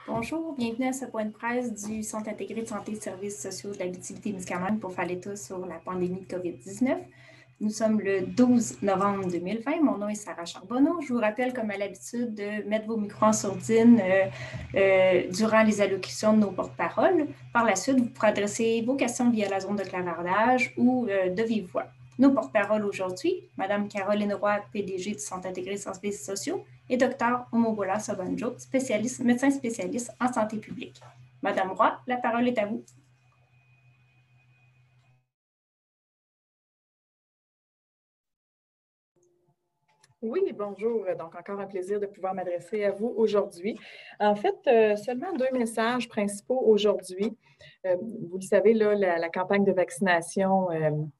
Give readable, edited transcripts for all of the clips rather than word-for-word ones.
Bonjour, bienvenue à ce point de presse du Centre intégré de santé et services sociaux de l'Abitibi-Témiscamingue pour faire l'état sur la pandémie de COVID-19. Nous sommes le 12 novembre 2020. Mon nom est Sarah Charbonneau. Je vous rappelle, comme à l'habitude, de mettre vos micros en sourdine durant les allocutions de nos porte-paroles. Par la suite, vous pourrez adresser vos questions via la zone de clavardage ou de vive voix. Nos porte-paroles aujourd'hui, Mme Caroline Roy, PDG du Centre intégré de services sociaux, et Dr Omobola Sobanjo, médecin spécialiste en santé publique. Madame Roy, la parole est à vous. Oui, bonjour. Donc, encore un plaisir de pouvoir m'adresser à vous aujourd'hui. En fait, seulement 2 messages principaux aujourd'hui. Vous le savez, là, la campagne de vaccination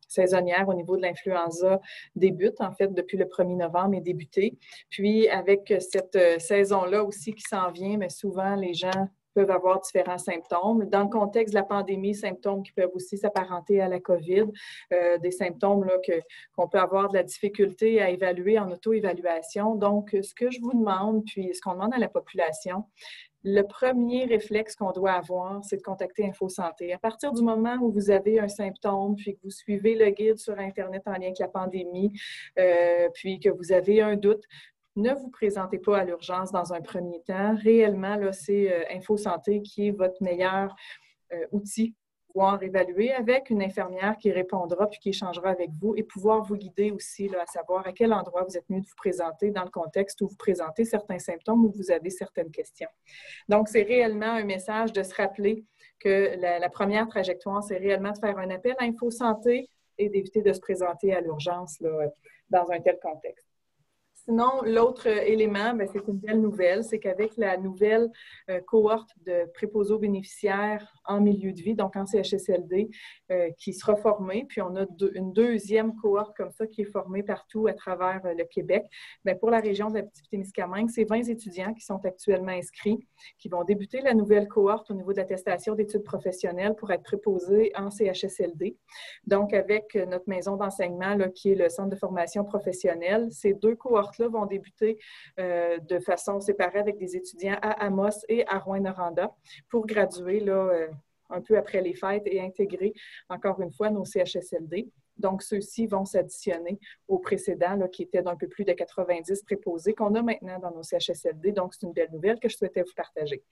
saisonnière au niveau de l'influenza débute, en fait, depuis le 1er novembre est débutée. Puis, avec cette saison-là aussi qui s'en vient, mais souvent, les gens peuvent avoir différents symptômes. Dans le contexte de la pandémie, symptômes qui peuvent aussi s'apparenter à la COVID, des symptômes là, qu'on peut avoir de la difficulté à évaluer en auto-évaluation. Donc, ce que je vous demande, puis ce qu'on demande à la population, le premier réflexe qu'on doit avoir, c'est de contacter InfoSanté. À partir du moment où vous avez un symptôme, puis que vous suivez le guide sur Internet en lien avec la pandémie, puis que vous avez un doute, ne vous présentez pas à l'urgence dans un premier temps. Réellement, là, c'est InfoSanté qui est votre meilleur outil pour pouvoir évaluer avec une infirmière qui répondra puis qui échangera avec vous et pouvoir vous guider aussi là, à savoir à quel endroit vous êtes mieux de vous présenter dans le contexte où vous présentez certains symptômes ou vous avez certaines questions. Donc, c'est réellement un message de se rappeler que la première trajectoire, c'est réellement de faire un appel à InfoSanté et d'éviter de se présenter à l'urgence là, dans un tel contexte. Sinon, l'autre élément, c'est une belle nouvelle, c'est qu'avec la nouvelle cohorte de préposés aux bénéficiaires en milieu de vie, donc en CHSLD, qui sera formée, puis on a une deuxième cohorte comme ça qui est formée partout à travers le Québec. Bien, pour la région de l'Abitibi-Témiscamingue, c'est 20 étudiants qui sont actuellement inscrits, qui vont débuter la nouvelle cohorte au niveau de l'attestation d'études professionnelles pour être préposés en CHSLD. Donc, avec notre maison d'enseignement, là, qui est le Centre de formation professionnelle, ces deux cohortes-là vont débuter de façon séparée avec des étudiants à Amos et à Rouyn-Noranda pour graduer là, un peu après les fêtes et intégrer encore une fois nos CHSLD. Donc, ceux-ci vont s'additionner aux précédents là, qui étaient d'un peu plus de 90 préposés qu'on a maintenant dans nos CHSLD. Donc, c'est une belle nouvelle que je souhaitais vous partager.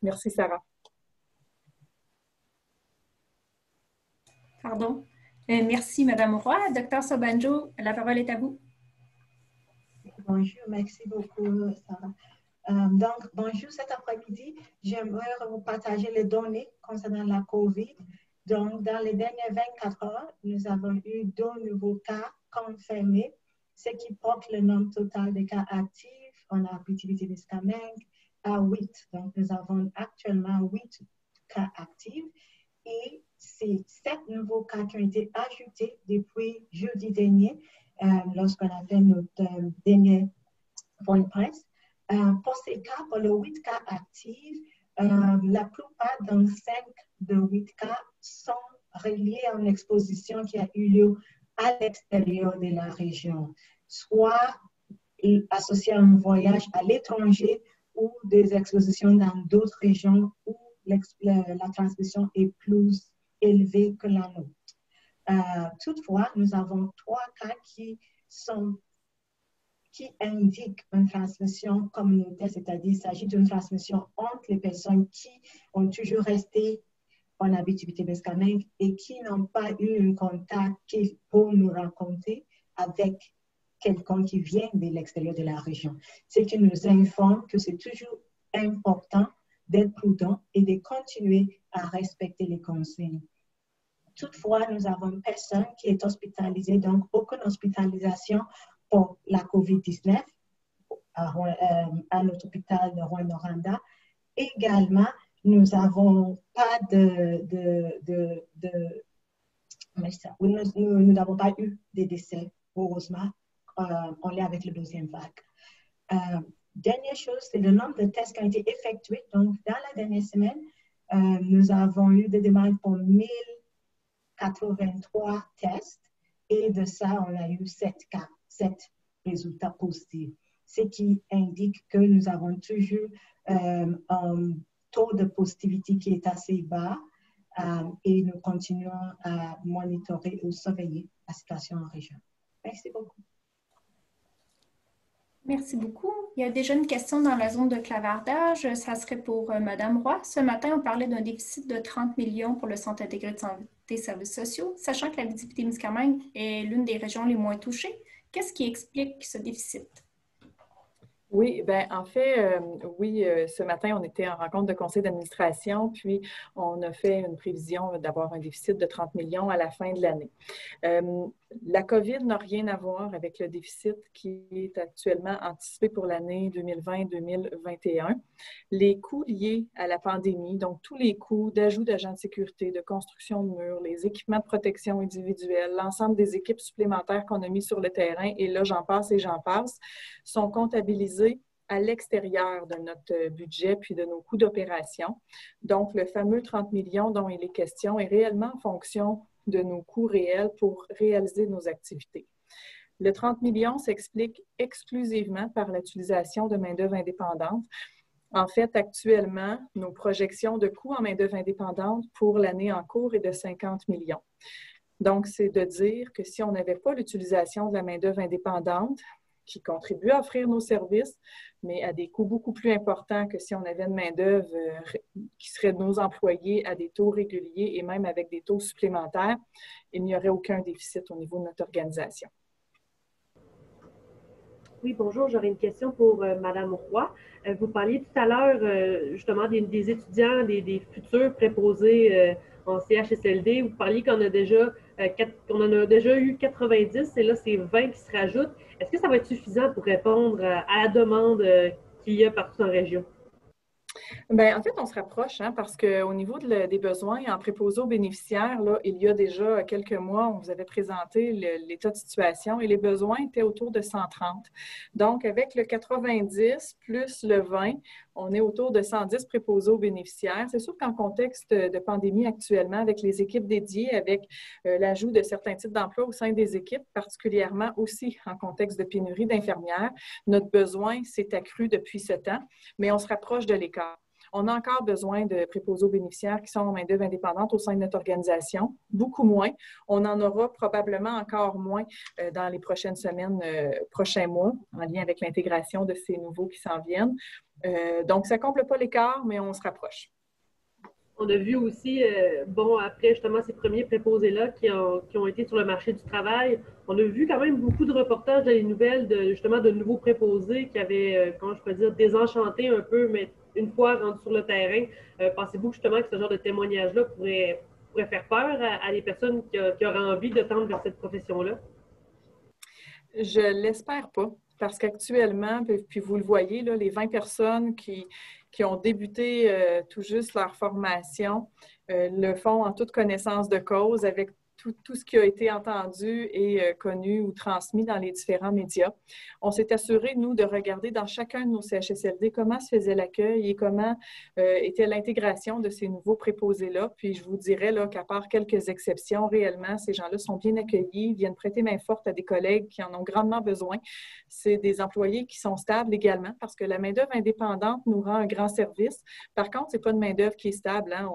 Merci, Sarah. Pardon. Merci, Mme Roy. Dr Sobanjo, la parole est à vous. Bonjour, merci beaucoup, Sarah. Donc, bonjour, cet après-midi, j'aimerais vous partager les données concernant la COVID. Donc, dans les dernières 24 heures, nous avons eu 2 nouveaux cas confirmés, ce qui porte le nombre total de cas actifs en Abitibi-Témiscamingue à 8. Donc, nous avons actuellement 8 cas actifs et c'est 7 nouveaux cas qui ont été ajoutés depuis jeudi dernier, lorsqu'on a fait notre dernier point de presse. Pour ces cas, pour les 8 cas actifs, la plupart dans 5 de 8 cas sont reliés à une exposition qui a eu lieu à l'extérieur de la région, soit associée à un voyage à l'étranger ou des expositions dans d'autres régions où la transmission est plus élevée que la nôtre. Toutefois, nous avons 3 cas qui indiquent une transmission communautaire, c'est-à-dire qu'il s'agit d'une transmission entre les personnes qui ont toujours resté en Abitibi-Témiscamingue et qui n'ont pas eu un contact pour nous rencontrer avec quelqu'un qui vient de l'extérieur de la région. Ce qui nous informe que c'est toujours important d'être prudent et de continuer à respecter les consignes. Toutefois, nous avons une personne qui est hospitalisée, donc aucune hospitalisation pour la COVID-19 à notre hôpital de Rouyn-Noranda. Également, nous n'avons pas nous n'avons pas eu de décès, heureusement, en lien avec la deuxième vague. Dernière chose, c'est le nombre de tests qui ont été effectués. Donc, dans la dernière semaine, nous avons eu des demandes pour 1083 tests et de ça, on a eu 7 résultats positifs. ce qui indique que nous avons toujours un taux de positivité qui est assez bas et nous continuons à monitorer ou surveiller la situation en région. Merci beaucoup. Merci beaucoup. Il y a déjà une question dans la zone de clavardage. Ça serait pour Mme Roy. Ce matin, on parlait d'un déficit de 30 millions pour le Centre intégré de santé et services sociaux, sachant que l'Abitibi-Témiscamingue est l'une des régions les moins touchées. Qu'est-ce qui explique ce déficit? Oui, bien, en fait, oui, ce matin, on était en rencontre de conseil d'administration, puis on a fait une prévision d'avoir un déficit de 30 millions à la fin de l'année. La COVID n'a rien à voir avec le déficit qui est actuellement anticipé pour l'année 2020-2021. Les coûts liés à la pandémie, donc tous les coûts d'ajout d'agents de sécurité, de construction de murs, les équipements de protection individuelle, l'ensemble des équipes supplémentaires qu'on a mis sur le terrain, et là, j'en passe et j'en passe, sont comptabilisés à l'extérieur de notre budget puis de nos coûts d'opération. Donc, le fameux 30 millions dont il est question est réellement en fonction de nos coûts réels pour réaliser nos activités. Le 30 millions s'explique exclusivement par l'utilisation de main-d'œuvre indépendante. En fait, actuellement, nos projections de coûts en main-d'œuvre indépendante pour l'année en cours est de 50 millions. Donc, c'est de dire que si on n'avait pas l'utilisation de la main-d'œuvre indépendante, qui contribuent à offrir nos services, mais à des coûts beaucoup plus importants que si on avait une main-d'œuvre qui serait de nos employés à des taux réguliers et même avec des taux supplémentaires, il n'y aurait aucun déficit au niveau de notre organisation. Oui, bonjour. J'aurais une question pour Mme Roy. Vous parliez tout à l'heure justement des étudiants, des futurs préposés en CHSLD. Vous parliez qu'on en a déjà eu 90 et là, c'est 20 qui se rajoutent. Est-ce que ça va être suffisant pour répondre à la demande qu'il y a partout en région? Bien, en fait, on se rapproche parce qu'au niveau des besoins en préposés aux bénéficiaires, là, il y a déjà quelques mois, on vous avait présenté l'état de situation et les besoins étaient autour de 130. Donc, avec le 90 plus le 20, on est autour de 110 préposés aux bénéficiaires. C'est sûr qu'en contexte de pandémie actuellement, avec les équipes dédiées, avec l'ajout de certains types d'emplois au sein des équipes, particulièrement aussi en contexte de pénurie d'infirmières, notre besoin s'est accru depuis ce temps, mais on se rapproche de l'écart. On a encore besoin de préposés aux bénéficiaires qui sont en main-d'œuvre indépendante au sein de notre organisation, beaucoup moins. On en aura probablement encore moins dans les prochaines semaines, prochains mois, en lien avec l'intégration de ces nouveaux qui s'en viennent. Donc, ça ne comble pas l'écart, mais on se rapproche. On a vu aussi, après justement ces premiers préposés-là qui ont été sur le marché du travail, on a vu quand même beaucoup de reportages dans les nouvelles de nouveaux préposés qui avaient, comment je peux dire, désenchanté un peu, mais une fois rendus sur le terrain. Pensez-vous justement que ce genre de témoignage-là pourrait faire peur à des personnes qui auraient envie de tendre vers cette profession-là? Je ne l'espère pas, parce qu'actuellement, puis vous le voyez, là, les 20 personnes qui ont débuté tout juste leur formation le font en toute connaissance de cause avec tout ce qui a été entendu et connu ou transmis dans les différents médias. On s'est assuré, nous, de regarder dans chacun de nos CHSLD comment se faisait l'accueil et comment était l'intégration de ces nouveaux préposés-là. Puis je vous dirais qu'à part quelques exceptions, réellement, ces gens-là sont bien accueillis, viennent prêter main forte à des collègues qui en ont grandement besoin. C'est des employés qui sont stables également parce que la main-d'œuvre indépendante nous rend un grand service. Par contre, ce n'est pas une main-d'œuvre qui est stable. Hein.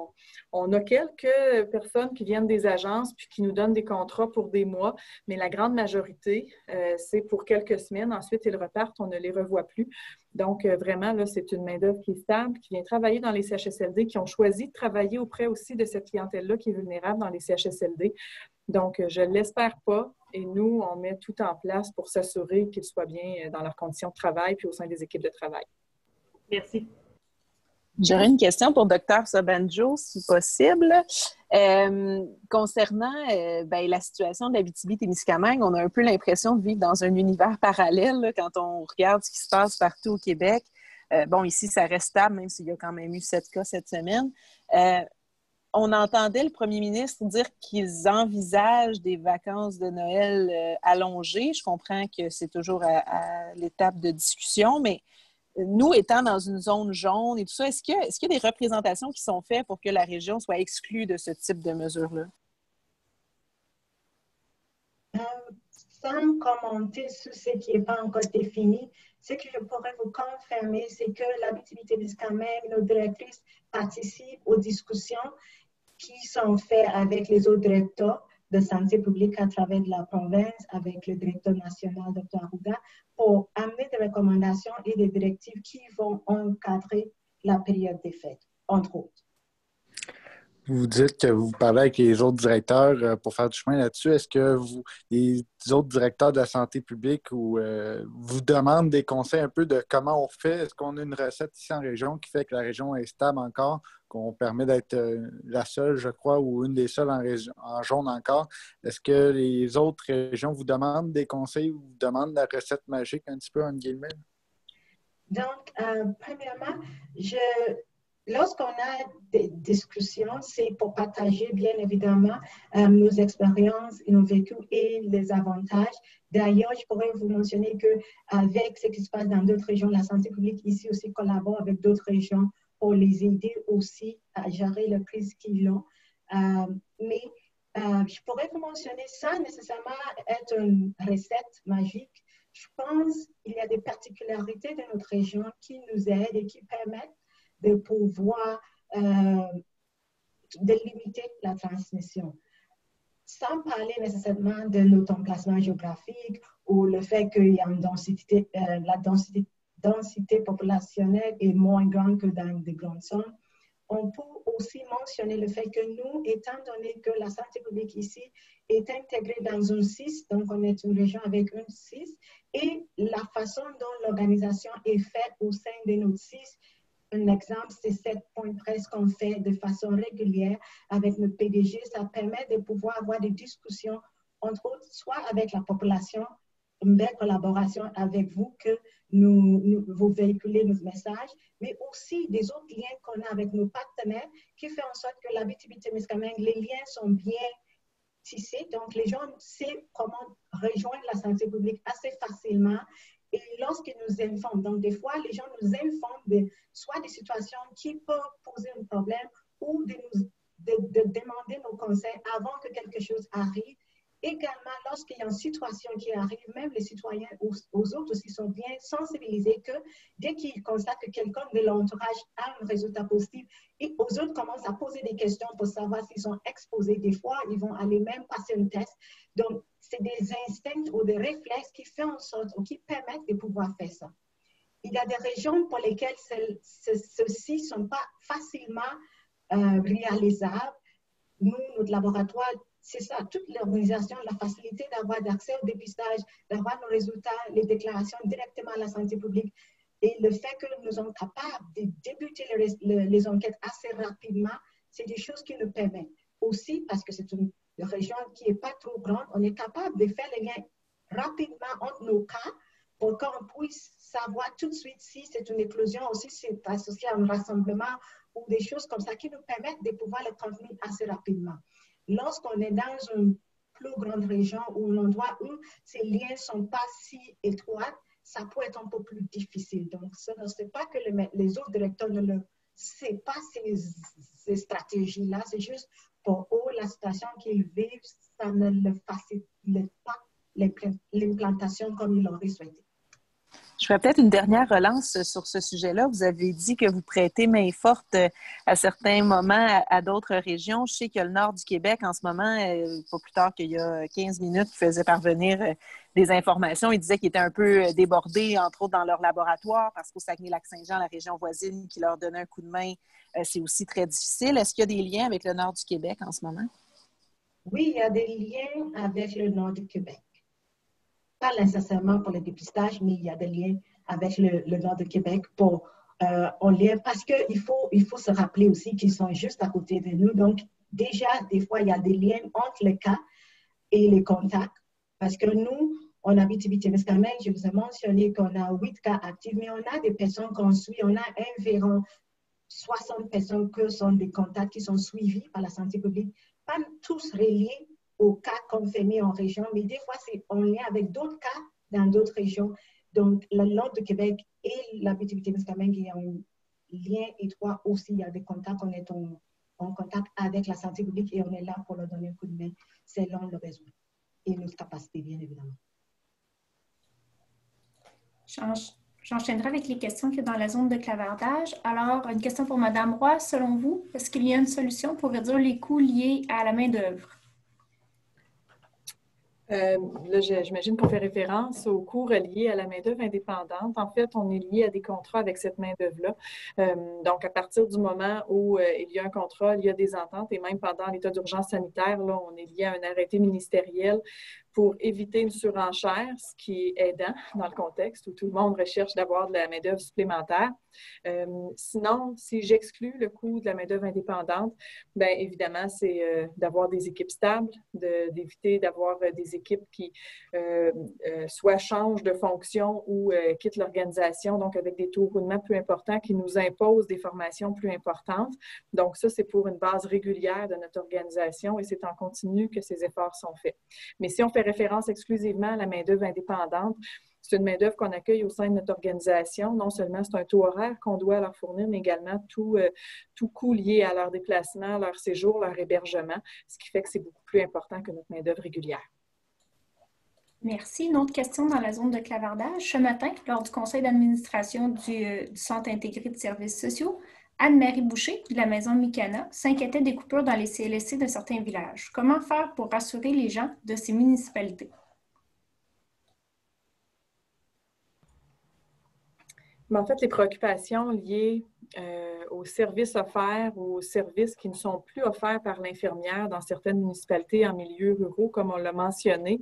On a quelques personnes qui viennent des agences puis qui nous donnent des contrats pour des mois, mais la grande majorité, c'est pour quelques semaines. Ensuite, ils repartent, on ne les revoit plus. Donc, vraiment, là, c'est une main-d'œuvre qui est stable, qui vient travailler dans les CHSLD, qui ont choisi de travailler auprès aussi de cette clientèle-là qui est vulnérable dans les CHSLD. Donc, je ne l'espère pas. Et nous, on met tout en place pour s'assurer qu'ils soient bien dans leurs conditions de travail puis au sein des équipes de travail. Merci. J'aurais une question pour Dr Sobanjo, si possible. Concernant la situation de l'Abitibi-Témiscamingue, on a un peu l'impression de vivre dans un univers parallèle là, quand on regarde ce qui se passe partout au Québec. Ici, ça reste stable, même s'il y a quand même eu 7 cas cette semaine. On entendait le premier ministre dire qu'ils envisagent des vacances de Noël allongées. Je comprends que c'est toujours à l'étape de discussion, mais nous, étant dans une zone jaune et tout ça, est-ce qu'il y a des représentations qui sont faites pour que la région soit exclue de ce type de mesures-là? Sans commenter sur ce qui n'est pas encore défini, ce que je pourrais vous confirmer, c'est que l'Abitibi-Témiscamingue, nos directrices participent aux discussions qui sont faites avec les autres directeurs de santé publique à travers la province, avec le directeur national, Dr. Arruda, pour amener des recommandations et des directives qui vont encadrer la période des fêtes, entre autres. Vous dites que vous parlez avec les autres directeurs pour faire du chemin là-dessus. Est-ce que les autres directeurs de la santé publique vous demandent des conseils un peu de comment on fait? Est-ce qu'on a une recette ici en région qui fait que la région est stable encore, qu'on permet d'être la seule, je crois, ou une des seules en jaune encore? Est-ce que les autres régions vous demandent des conseils ou vous demandent la recette magique un petit peu, en guillemets? Donc, premièrement, lorsqu'on a des discussions, c'est pour partager bien évidemment nos expériences, nos vécus et les avantages. D'ailleurs, je pourrais vous mentionner qu'avec ce qui se passe dans d'autres régions, la santé publique ici aussi collabore avec d'autres régions pour les aider aussi à gérer la crise qu'ils ont. Mais je pourrais vous mentionner sans nécessairement être une recette magique. Je pense qu'il y a des particularités de notre région qui nous aident et qui permettent de pouvoir de limiter la transmission. Sans parler nécessairement de notre emplacement géographique ou le fait qu'il y a une densité, la densité populationnelle est moins grande que dans des grandes zones, on peut aussi mentionner le fait que nous, étant donné que la santé publique ici est intégrée dans une CIS, donc on est une région avec une CIS, et la façon dont l'organisation est faite au sein de notre CIS. Un exemple, c'est 7 points de presse qu'on fait de façon régulière avec notre PDG. Ça permet de pouvoir avoir des discussions, entre autres, soit avec la population, une belle collaboration avec vous, que vous véhiculez nos messages, mais aussi des autres liens qu'on a avec nos partenaires qui fait en sorte que l'Abitibi-Témiscamingue, les liens sont bien tissés. Donc, les gens savent comment rejoindre la santé publique assez facilement. Et lorsqu'ils nous informent, donc des fois, les gens nous informent de soit des situations qui peuvent poser un problème ou de demander nos conseils avant que quelque chose arrive. Également, lorsqu'il y a une situation qui arrive, même les citoyens aux autres aussi sont bien sensibilisés que dès qu'ils constatent que quelqu'un de l'entourage a un résultat positif, et aux autres commencent à poser des questions pour savoir s'ils sont exposés. Des fois, ils vont aller même passer un test. Donc, c'est des instincts ou des réflexes qui font en sorte ou qui permettent de pouvoir faire ça. Il y a des régions pour lesquelles ceux-ci ne sont pas facilement réalisables. Nous, notre laboratoire, c'est ça, toute l'organisation, la facilité d'avoir d'accès au dépistage, d'avoir nos résultats, les déclarations directement à la santé publique et le fait que nous sommes capables de débuter les enquêtes assez rapidement, c'est des choses qui nous permettent. Aussi, parce que c'est une région qui n'est pas trop grande, on est capable de faire les liens rapidement entre nos cas pour qu'on puisse savoir tout de suite si c'est une éclosion ou si c'est associé à un rassemblement ou des choses comme ça qui nous permettent de pouvoir les transmettre assez rapidement. Lorsqu'on est dans une plus grande région ou un endroit où ces liens ne sont pas si étroits, ça peut être un peu plus difficile. Donc, ce n'est pas que les autres directeurs ne le savent pas ces stratégies-là, c'est juste pour eux, la situation qu'ils vivent, ça ne le facilite pas l'implantation comme ils l'auraient souhaité. Je ferais peut-être une dernière relance sur ce sujet-là. Vous avez dit que vous prêtez main forte à certains moments à d'autres régions. Je sais que le nord du Québec, en ce moment, pas plus tard qu'il y a 15 minutes, faisait parvenir des informations. Ils disaient qu'ils étaient un peu débordés, entre autres, dans leur laboratoire, parce qu'au Saguenay-Lac-Saint-Jean, la région voisine qui leur donnait un coup de main, c'est aussi très difficile. Est-ce qu'il y a des liens avec le nord du Québec en ce moment? Oui, il y a des liens avec le nord du Québec. Pas nécessairement pour le dépistage, mais il y a des liens avec le nord du Québec pour en lien, parce qu'il faut se rappeler aussi qu'ils sont juste à côté de nous. Donc, déjà, des fois, il y a des liens entre les cas et les contacts. Parce que nous, on habite Abitibi-Témiscamingue, je vous ai mentionné qu'on a 8 cas actifs, mais on a des personnes qu'on suit, on a environ 60 personnes qui sont des contacts qui sont suivis par la santé publique, pas tous reliés aux cas confirmés en région, mais des fois, c'est en lien avec d'autres cas dans d'autres régions. Donc, le nord du Québec et l'Abitibi-Témiscamingue, il y a un lien étroit aussi. Il y a des contacts, on est en contact avec la santé publique et on est là pour leur donner un coup de main selon le besoin et notre capacité, bien évidemment. J'enchaînerai avec les questions qu'il y a dans la zone de clavardage. Alors, une question pour Mme Roy. Selon vous, est-ce qu'il y a une solution pour réduire les coûts liés à la main-d'œuvre? Là, j'imagine qu'on fait référence aux cours liés à la main-d'œuvre indépendante. En fait, on est lié à des contrats avec cette main-d'œuvre-là. Donc, à partir du moment où il y a un contrat, il y a des ententes, et même pendant l'état d'urgence sanitaire, là, on est lié à un arrêté ministériel pour éviter une surenchère, ce qui est aidant dans le contexte où tout le monde recherche d'avoir de la main-d'œuvre supplémentaire. Sinon, si j'exclus le coût de la main-d'œuvre indépendante, bien évidemment, c'est d'avoir des équipes stables, d'éviter d'avoir des équipes qui soit changent de fonction ou quittent l'organisation, donc avec des taux de roulement plus importants qui nous imposent des formations plus importantes. Donc ça, c'est pour une base régulière de notre organisation et c'est en continu que ces efforts sont faits. Mais si on fait référence exclusivement à la main-d'œuvre indépendante, c'est une main-d'œuvre qu'on accueille au sein de notre organisation. Non seulement c'est un taux horaire qu'on doit leur fournir, mais également tout coût lié à leur déplacement, leur séjour, leur hébergement, ce qui fait que c'est beaucoup plus important que notre main-d'œuvre régulière. Merci. Une autre question dans la zone de clavardage. Ce matin, lors du conseil d'administration du Centre intégré de services sociaux, Anne-Marie Boucher, de la maison Mikana, s'inquiétait des coupures dans les CLSC de certains villages. Comment faire pour rassurer les gens de ces municipalités? Mais en fait, les préoccupations liées aux services offerts ou aux services qui ne sont plus offerts par l'infirmière dans certaines municipalités en milieux ruraux, comme on l'a mentionné,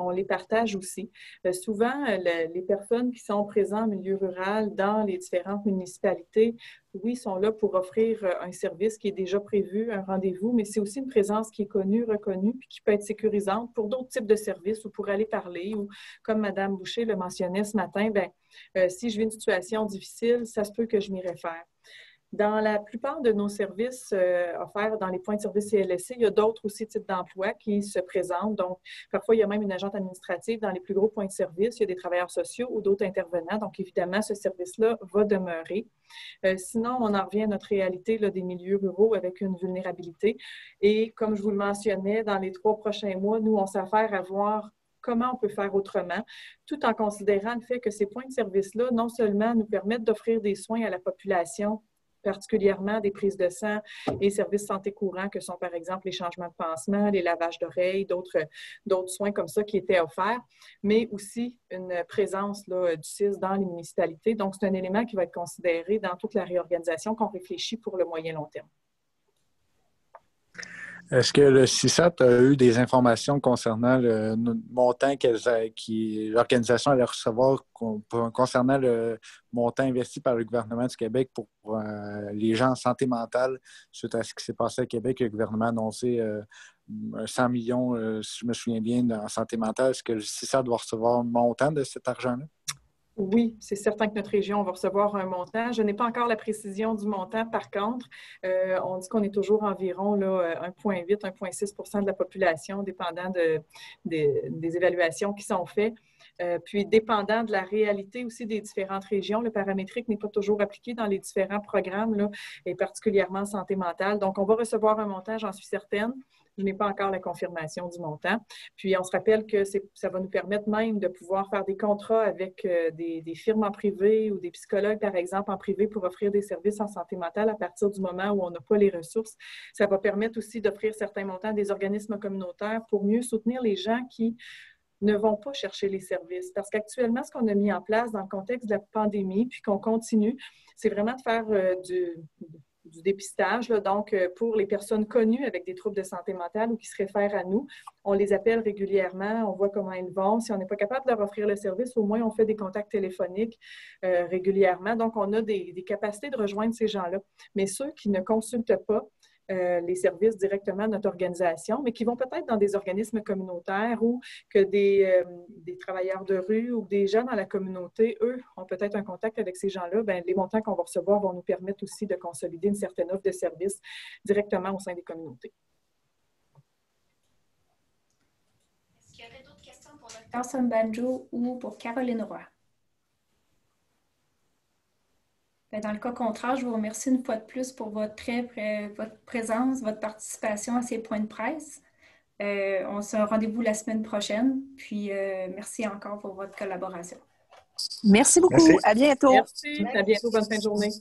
on les partage aussi. Souvent, les personnes qui sont présentes en milieu rural dans les différentes municipalités, oui, sont là pour offrir un service qui est déjà prévu, un rendez-vous, mais c'est aussi une présence qui est connue, reconnue, puis qui peut être sécurisante pour d'autres types de services ou pour aller parler. Ou comme Mme Boucher le mentionnait ce matin, si je vis une situation difficile, ça se peut que je m'y réfère. Dans la plupart de nos services offerts dans les points de service CLSC, il y a d'autres aussi types d'emplois qui se présentent. Donc, parfois, il y a même une agente administrative dans les plus gros points de service. Il y a des travailleurs sociaux ou d'autres intervenants. Donc, évidemment, ce service-là va demeurer. Sinon, on en revient à notre réalité là, des milieux ruraux avec une vulnérabilité. Et comme je vous le mentionnais, dans les 3 prochains mois, nous, on s'affaire à voir comment on peut faire autrement, tout en considérant le fait que ces points de service-là, non seulement nous permettent d'offrir des soins à la population, particulièrement des prises de sang et services santé courants que sont par exemple les changements de pansement, les lavages d'oreilles, d'autres soins comme ça qui étaient offerts, mais aussi une présence là, du CIS dans les municipalités. Donc, c'est un élément qui va être considéré dans toute la réorganisation qu'on réfléchit pour le moyen-long terme. Est-ce que le CISAT a eu des informations concernant le montant que l'organisation allait recevoir concernant le montant investi par le gouvernement du Québec pour les gens en santé mentale suite à ce qui s'est passé à Québec? Le gouvernement a annoncé 100 millions, si je me souviens bien, en santé mentale. Est-ce que le CISAT doit recevoir un montant de cet argent-là? Oui, c'est certain que notre région va recevoir un montant. Je n'ai pas encore la précision du montant. Par contre, on dit qu'on est toujours environ 1,8, 1,6 % de la population, dépendant des évaluations qui sont faites. Puis, dépendant de la réalité aussi des différentes régions, le paramétrique n'est pas toujours appliqué dans les différents programmes, là, et particulièrement santé mentale. Donc, on va recevoir un montant, j'en suis certaine. Je n'ai pas encore la confirmation du montant. Puis, on se rappelle que ça va nous permettre même de pouvoir faire des contrats avec des firmes en privé ou des psychologues, par exemple, en privé pour offrir des services en santé mentale à partir du moment où on n'a pas les ressources. Ça va permettre aussi d'offrir certains montants à des organismes communautaires pour mieux soutenir les gens qui ne vont pas chercher les services. Parce qu'actuellement, ce qu'on a mis en place dans le contexte de la pandémie, puis qu'on continue, c'est vraiment de faire du dépistage. Là. Donc, pour les personnes connues avec des troubles de santé mentale ou qui se réfèrent à nous, on les appelle régulièrement, on voit comment ils vont. Si on n'est pas capable de leur offrir le service, au moins on fait des contacts téléphoniques régulièrement. Donc, on a des capacités de rejoindre ces gens-là. Mais ceux qui ne consultent pas les services directement de notre organisation, mais qui vont peut-être dans des organismes communautaires ou que des travailleurs de rue ou des gens dans la communauté, eux, ont peut-être un contact avec ces gens-là, bien, les montants qu'on va recevoir vont nous permettre aussi de consolider une certaine offre de services directement au sein des communautés. Est-ce qu'il y aurait d'autres questions pour Dr. Sombanjo ou pour Caroline Roy? Dans le cas contraire, je vous remercie une fois de plus pour votre présence, votre participation à ces points de presse. On se rendez-vous la semaine prochaine. Puis, merci encore pour votre collaboration. Merci beaucoup. Merci. À bientôt. Merci. À bientôt. Bonne fin de journée.